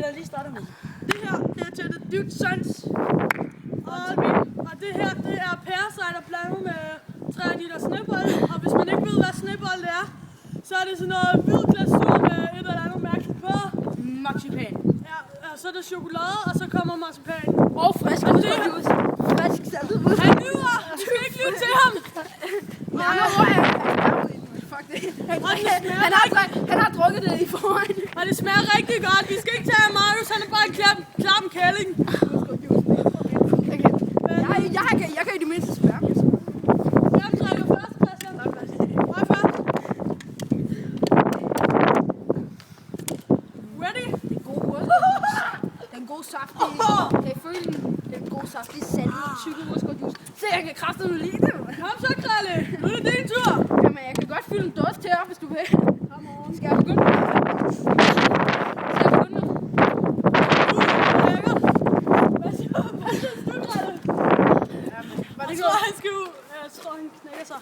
eller lige starte med. Det her, det er til det dybt sans. Og det her, det er pærecider blandet med 3 af de der snebold. Og hvis man ikke ved, hvad snebold er, så er det sådan noget hvid glasur med et eller andet mærke på. Marcipan. Ja, og så er det chokolade, og så kommer marcipan. Og frisk juice. Frisk saltet ud. Han lyver! Du skal ikke lyve til ham! Fuck det. Han har drukket det i forvejen. Og det smager rigtig godt. Vi skal ikke tage af Marius, han er bare en klam kælling. Jeg kan i det mindste spørge. Hvem trækker først, Christian? Mig først. Ready? Den gode saft. Kan I føle den? Den gode saft. Det er saltet, tykke urskåljuice. Se, jeg kan kraftedeme lide det. Kom så, Kralle. Nu er det din tur. Jamen, jeg kan godt fylde en dåse til op, hvis du vil. Kom over. Skal jeg begynde? Lækker. Hvad synes du, Kralle? Jeg tror, han knækker sig.